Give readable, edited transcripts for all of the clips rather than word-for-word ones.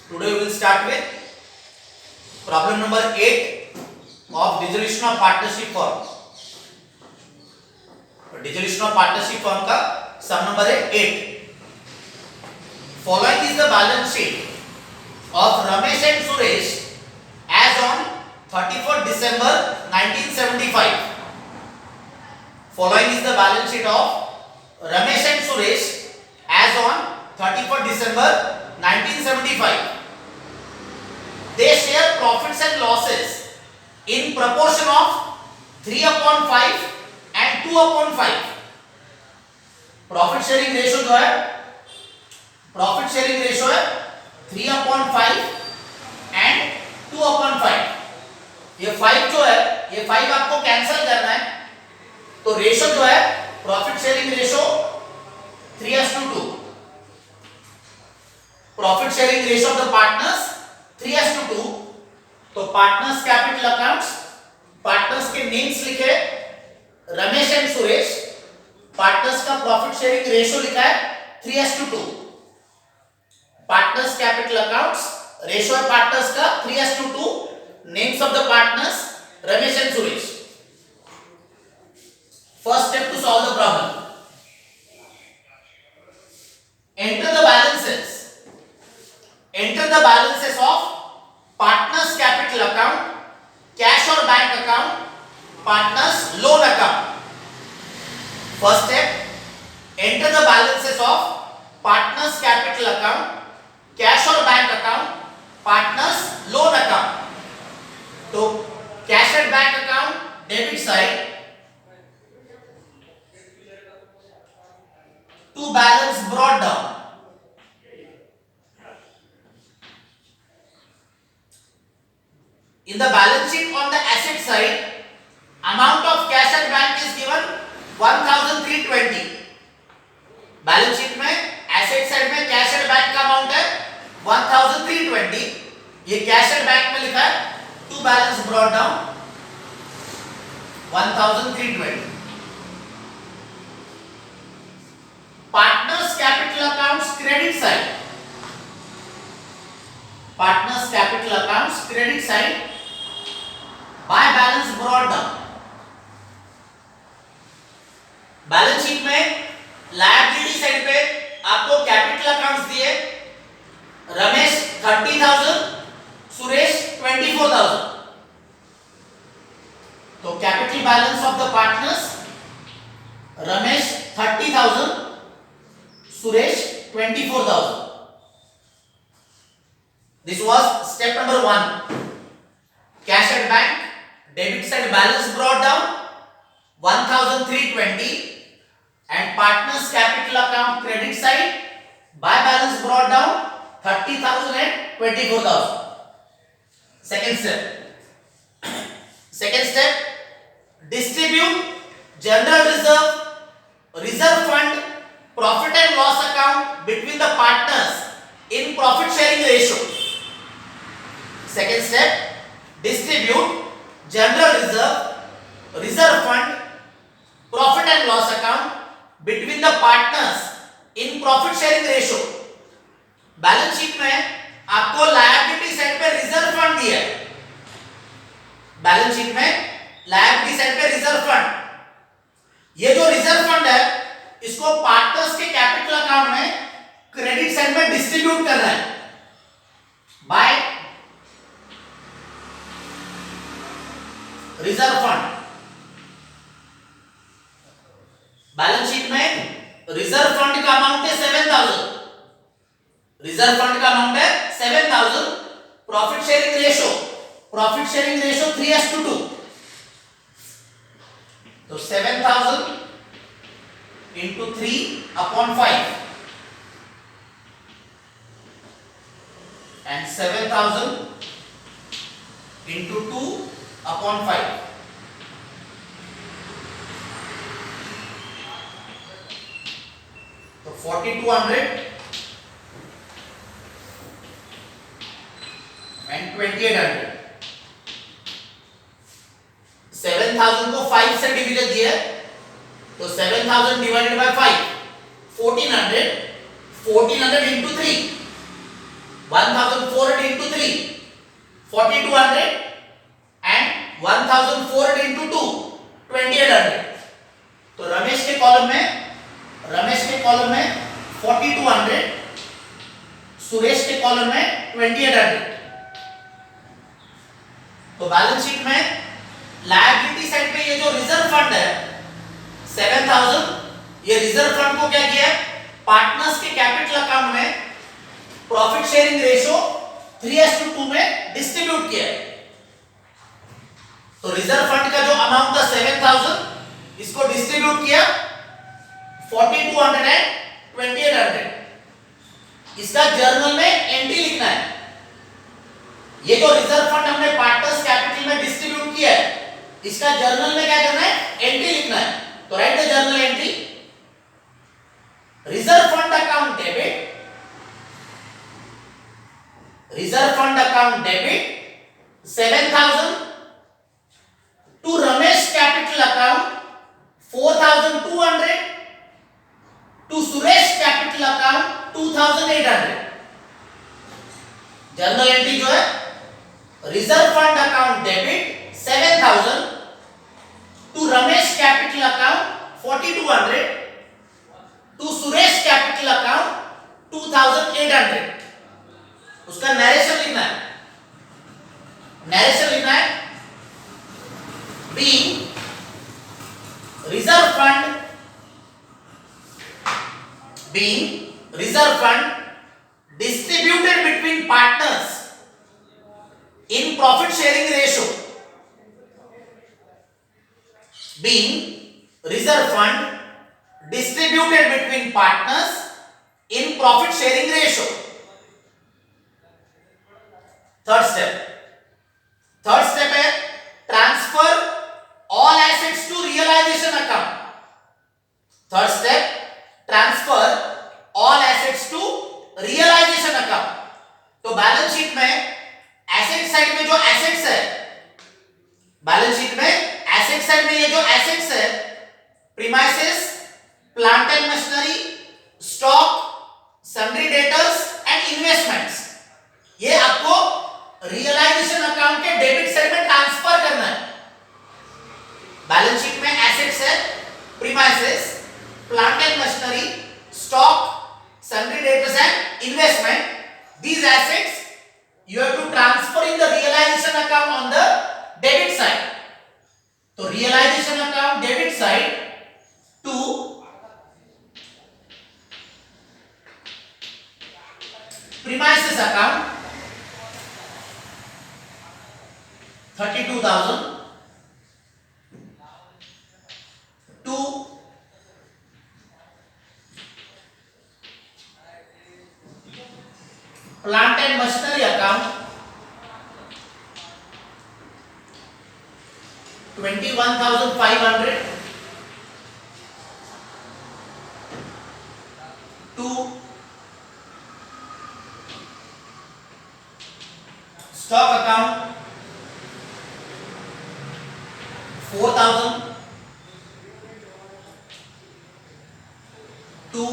Today we will start with problem number 8 of dissolution of partnership firm. Dissolution of partnership firm का sum number है 8. Following is the balance sheet of Ramesh and Suresh as on 31st December 1975. Following is the balance sheet of Ramesh and Suresh as on 31st December 1975. They share profits and losses in proportion of 3/5 and 2/5. Profit sharing ratio जो है, profit sharing ratio है 3/5 and 2/5. ये 5 जो है, ये 5 आपको cancel करना है, तो रेशियो जो है profit sharing ratio 3:2. Profit sharing ratio of the partners 3:2. तो पार्टनर्स कैपिटल अकाउंट्स, पार्टनर्स के नेम्स लिखे रमेश एंड सुरेश. पार्टनर्स का प्रॉफिट शेयरिंग रेशियो लिखा है 3:2. पार्टनर्स कैपिटल अकाउंट्स, रेशियो है पार्टनर्स का 3:2. Names of the partners Ramesh and Suresh. First step to solve the problem. Enter the balances. Enter the balances of partners capital account, cash or bank account, partners loan account. First step, enter the balances of partners capital account, cash or bank account, partners loan account. तो cash and bank account debit side, to balance brought down. In the balance sheet on the asset side, amount of cash and bank is given 1320. Balance sheet में asset side में cash and bank का amount है 1320. ये cash and bank में लिखा है to balance brought down 1320. Partners capital accounts credit side, partners capital accounts credit side by balance brought down. Balance sheet में liability side पे आपको कैपिटल अकाउंट्स दिए रमेश 30,000, सुरेश 24,000. तो capital balance of the partners Ramesh 30,000, Suresh 24,000. This was step number 1. Cash at bank, debit side balance brought down 1320 and partners capital account credit side by balance brought down 30,000 and 24,000. Second step. Second step, distribute general reserve, reserve fund, profit and loss account between the partners in profit sharing ratio. Second step, distribute general reserve, reserve fund, profit and loss account between the partners in profit sharing ratio. Balance sheet में आपको liability side पे reserve fund दिया है. Balance sheet में liability side पे reserve fund, ये जो reserve fund है इसको पार्टनर्स के कैपिटल अकाउंट में क्रेडिट साइड में डिस्ट्रीब्यूट करना है by reserve fund. Balance sheet में रिजर्व फंड का अमाउंट है 7,000. रिजर्व फंड का अमाउंट है 7,000. Profit sharing ratio, profit sharing ratio 3:2. तो 7,000 into 3/5 and 7,000 into 2/5. तो 4,200 and 2,800. 7,000 को 5 से डिविजन दिया है, तो 7,000 divided by 5 1400. 1400 into 3 1400 4200 and 1400 into 2 2800। तो रमेश के कॉलम में 4200, सुरेश के कॉलम में 2800। तो बैलेंस शीट में लायबिलिटी साइड पे ये जो रिजर्व फंड है 7000, ये रिजर्व फंड को क्या किया, पार्टनर्स के कैपिटल अकाउंट में प्रॉफिट शेयरिंग रेशियो 3:2 में डिस्ट्रीब्यूट किया। तो रिजर्व फंड का जो अमाउंट था 7000, इसको डिस्ट्रीब्यूट किया 4200 एंड 2800। इसका जर्नल में एंट्री लिखना है। ये जो रिजर्व फंड हमने पार्टनर्स कैपिटल में डिस्ट्रीब्यूट किया है, इसका जर्नल में क्या करना है, एंट्री लिखना है। तो write the journal entry, reserve fund account debit, reserve fund account debit 7000 to Ramesh capital account 4200 to Suresh capital account 2800। Journal entry जो है, reserve fund account debit 7000 to Ramesh capital account 4200 to Suresh capital account 2800। उसका narration लिखना है, narration लिखना है, be reserve fund, being reserve fund distributed between partners in profit sharing ratio, being reserve fund distributed between partners in profit sharing ratio। Third step है transfer all assets to realisation account. Third step, transfer all assets to realisation account. तो balance sheet में asset side में जो assets है, balance sheet में asset side में ये जो एसेट्स है, premises, plant and machinery, stock, sundry debtors and investments, ये आपको रियलाइजेशन अकाउंट के डेबिट साइड में ट्रांसफर करना है। बैलेंस शीट में एसेट्स है, premises, plant and machinery, stock, sundry debtors and investment. These assets you have to transfer in the realization account on the debit side. So realization account debit side to premises account 32,000 to plant and machinery account 21,500 to stock account 4,000 to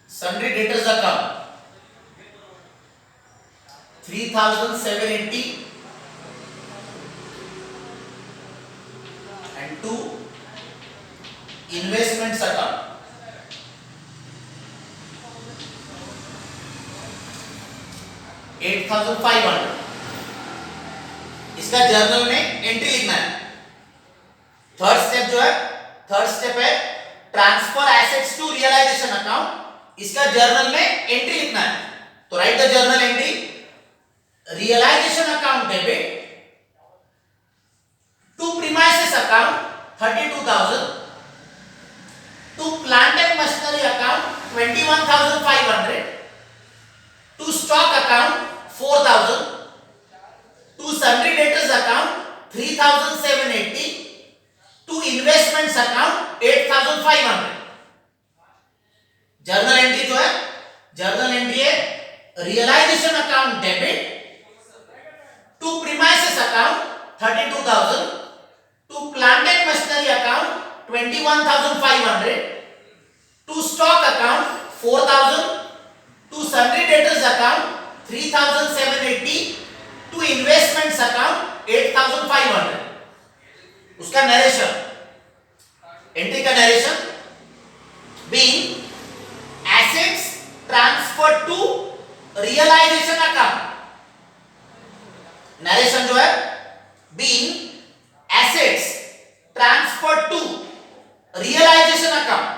sundry debtors account 3,780 and to investments account 8,500। इसका journal में entry लिखना है। Third step जो है, third step है transfer assets to realisation account, इसका journal में entry लिखना है। तो write the journal entry, realisation account debit to premises account 32,000 to plant and machinery account 21,500 to stock account 4,000 to sundry debtors account 3,780 to investments account 8,500। Journal entry जो है, journal entry है realisation account debit to premises account 32,000 to plant and machinery account 21,500 to stock account 4,000 account 3,780 to investments account 8,500. उसका narration, entry का narration, being assets transferred to realization account. Narration जो है being assets transferred to realization account.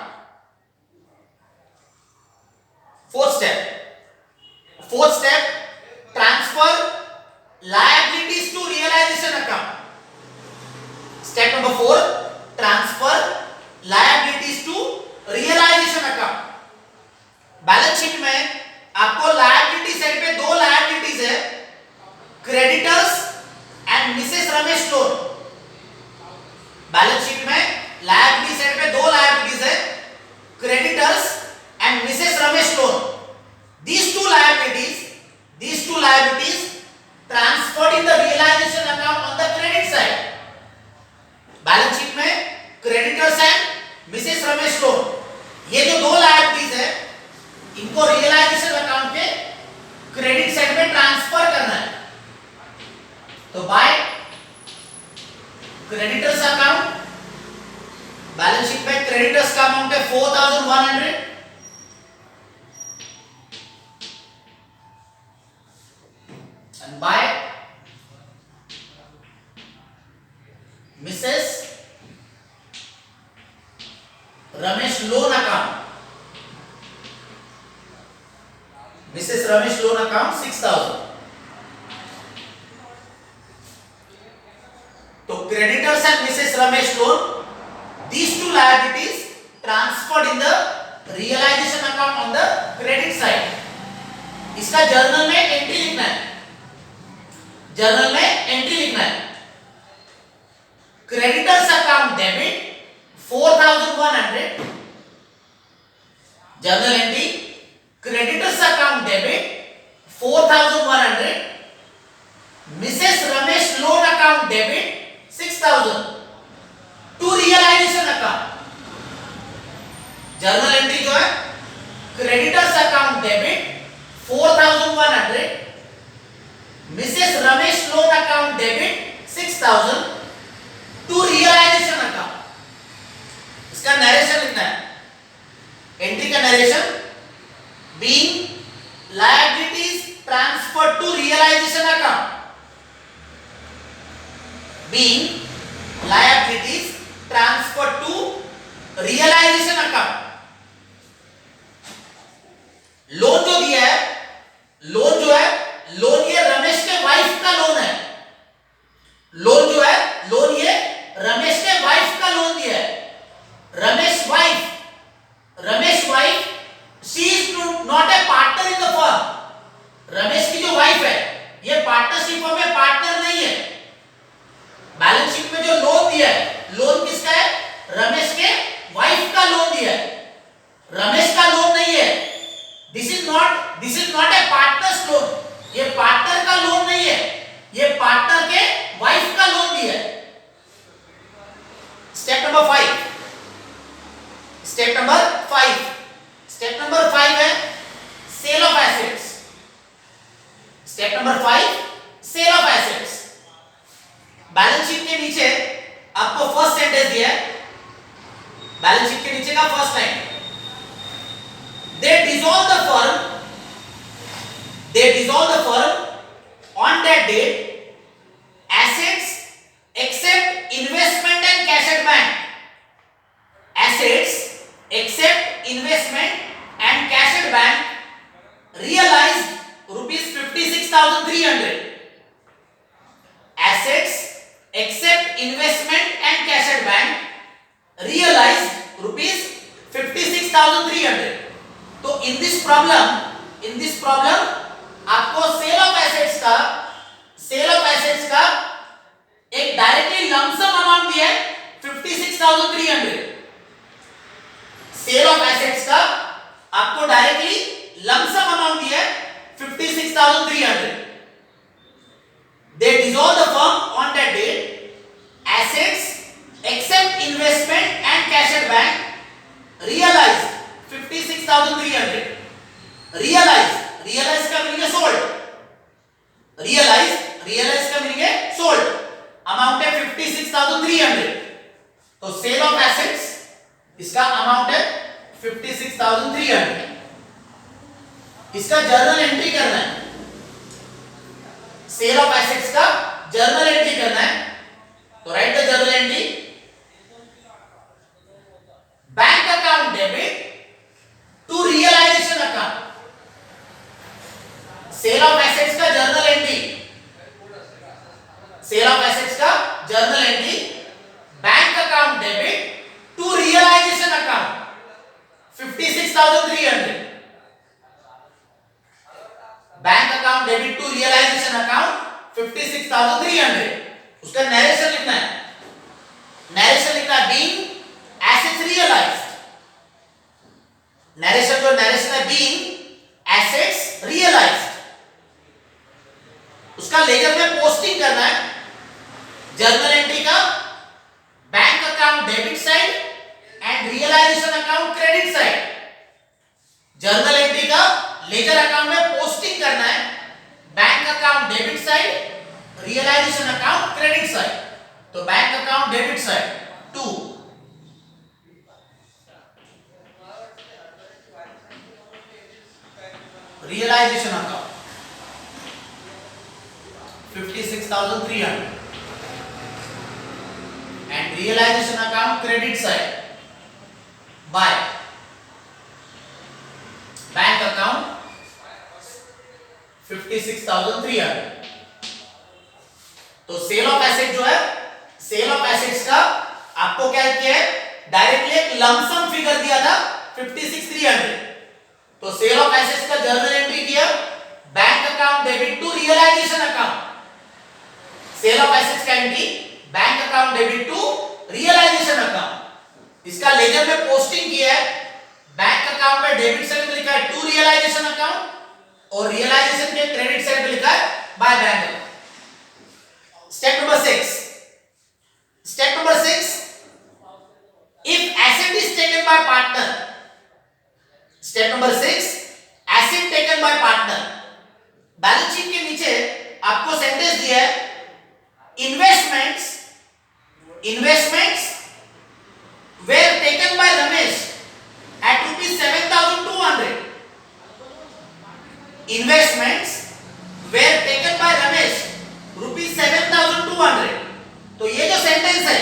Fourth step, transfer liabilities to realization account. Step number 4, transfer liabilities to realization account. Balance sheet में आपको liability side पे दो liabilities है, creditors and Mrs Ramesh loan. Balance sheet में liability side पे दो liabilities है, creditors and Mrs Ramesh loan. These two liabilities transferred in the realization account on the credit side. Balance sheet में creditors and Mrs Ramesh loan, ये जो दो liabilities है इनको रियलाइजेशन अकाउंट के क्रेडिट साइड में ट्रांसफर करना है. तो by creditors account, balance sheet में क्रेडिटर्स का अमाउंट है 4,100 and by Mrs. Ramesh loan account, Mrs. Ramesh loan account 6,000. तो creditors and Mrs. Ramesh loan, these two liabilities transferred in the realization account on the credit side. इसका journal में entry लिखना है, journal में entry लिखना है. Creditors account debit 4,100, journal entry creditors account debit 4,100, Mrs Ramesh loan account debit 6,000 to realisation account. Journal entry जो है creditors account debit 4,100, Mrs Ramesh loan account debit 6,000 to realisation account. इसका narration लिखना है, एंट्री का narration being liabilities transferred to realization account, being liabilities transferred to realization account. Loan जो दिया है, loan जो है, लोन ये रमेश के वाइफ का लोन है. लोन जो है, लोन ये रमेश के वाइफ का लोन दिया है. Ramesh wife, she is not a partner in the firm. Ramesh की जो वाइफ है ये पार्टनरशिप में पार्टनर नहीं है. बैलेंस शीट में जो लोन दिया है, लोन किसका है? रमेश के वाइफ का लोन दिया है, रमेश का लोन नहीं है. This is not a partners loan. ये पार्टनर का लोन नहीं है, ये पार्टनर के वाइफ का लोन दिया है. स्टेप नंबर 5, स्टेप नंबर 5 है sale of assets. Step number 5 sale of assets. Balance sheet के नीचे आपको फर्स्ट सेंटेंस दिया है, बैलेंस शीट के नीचे का first line, they dissolve the firm on that date, assets except investment and cash at bank, assets except investment and cash at bank realized rupees 56,300. Assets except investment and cash at bank realized rupees 56,300. तो in this problem आपको cell of assets का एक directly lump sum amount दिया है 56,300. Cell of assets का आपको directly lump sum amount दिया है 56,300. They dissolve the firm on that date. Assets except investment and cash at bank realized 56,300. realize का मीनिंग सोल्ड। रियलाइज का मीनिंग है सोल्ड। अमाउंट है 56,300। तो सेल ऑफ एसेट्स इसका अमाउंट है 56,300। इसका जर्नल एंट्री करना है। सेल ऑफ एसेट्स का जर्नल एंट्री करना है। तो write the journal entry. Bank account debit to realisation account. Sale of assets का journal entry. Sale of assets का journal entry bank account debit to realisation account 56,300। Bank account debit to realisation account 56,300। उसका narration लिखना है। Narration लिखना है being assets realised. Narration जो narration है being assets realised. उसका लेजर में पोस्टिंग करना है। जर्नल एंट्री का bank account debit side and realisation account credit side. Journal entry का लेजर अकाउंट में पोस्टिंग करना है। Bank account debit side, realisation account credit side. तो bank account debit side 2, realisation account 56,300 and realization account credit side by bank account 56,300। तो sale of asset जो है, sale of assets का आपको क्या किया है, डायरेक्टली एक लमसम फिगर दिया था 56,300। तो सेल ऑफ एसेट्स का जर्नल एंट्री किया bank account debit to realisation account. Sale of assets का entry bank account debit to realisation account. इसका लेजर में पोस्टिंग किया है। बैंक अकाउंट में डेबिट साइड में लिखा है टू रियलाइजेशन अकाउंट और रियलाइजेशन के क्रेडिट साइड में लिखा है by bank account. Step number 6। Step number 6, if asset is taken by partner. Step number 6, asset taken by partner. Balance sheet के नीचे आपको सेंटेंस दिया है investments were taken by Ramesh at rupees 7,200. Investments were taken by Ramesh rupees 7,200. तो ये जो sentence है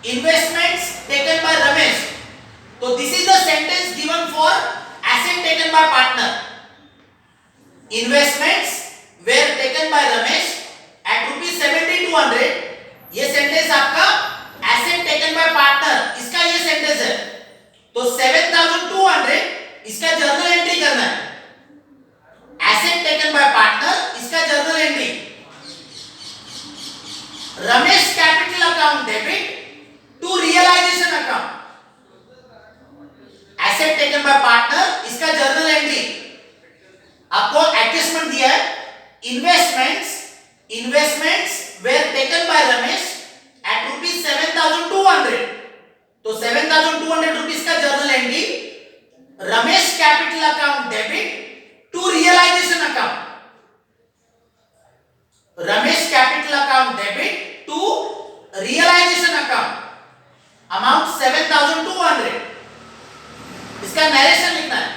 investments taken by Ramesh, तो this is the sentence given for asset taken by partner. Investments were taken by Ramesh at rupees 7,200। ये sentence आपका asset taken by partner, इसका ये sentence है। तो 7,200 इसका जर्नल एंट्री करना है। एसेट टेकन बाय पार्टनर, इसका journal entry Ramesh capital account debit to realisation account. Asset taken by partner, इसका जर्नल एंट्री आपको एडजस्टमेंट दिया है investments were taken by Ramesh at rupees 7,200। तो 7,200 रुपीस का journal entry Ramesh capital account debit to realisation account. Ramesh capital account debit to realisation account amount 7,200। इसका narration लिखना है।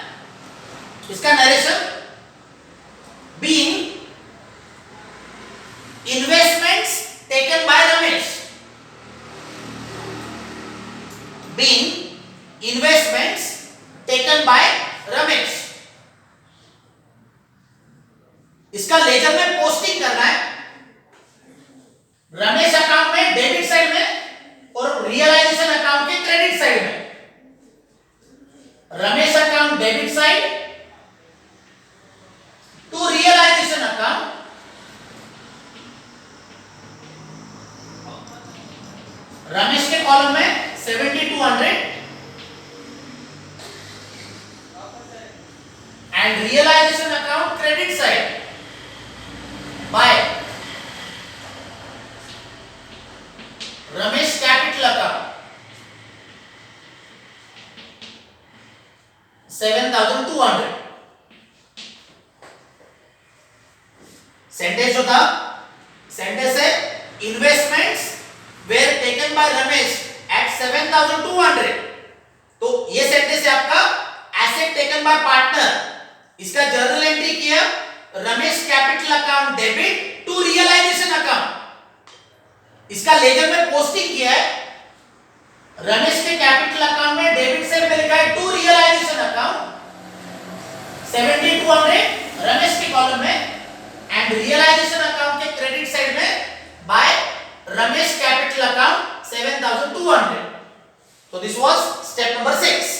इसका narration being investments taken by Ramesh, being investments taken by Ramesh। इसका ledger में posting करना है रमेश अकाउंट में डेबिट साइड में और रियलाइजेशन अकाउंट के क्रेडिट साइड में। Ramesh account debit side to realisation account Ramesh के कॉलम में 7,200 and realisation account credit side by Ramesh capital account 7,200। By Ramesh at 7,200। तो ये सेंटेंस है आपका एसेट टेकन बाय पार्टनर, इसका जर्नल एंट्री किया Ramesh capital account debit to realisation account, इसका लेजर में पोस्टिंग किया है रमेश के कैपिटल अकाउंट में डेबिट साइड में लिखा है टू रियलाइजेशन अकाउंट 7,200 रमेश के कॉलम में एंड रियलाइजेशन अकाउंट के क्रेडिट साइड में by Ramesh capital account 7,200। So this was step number 6.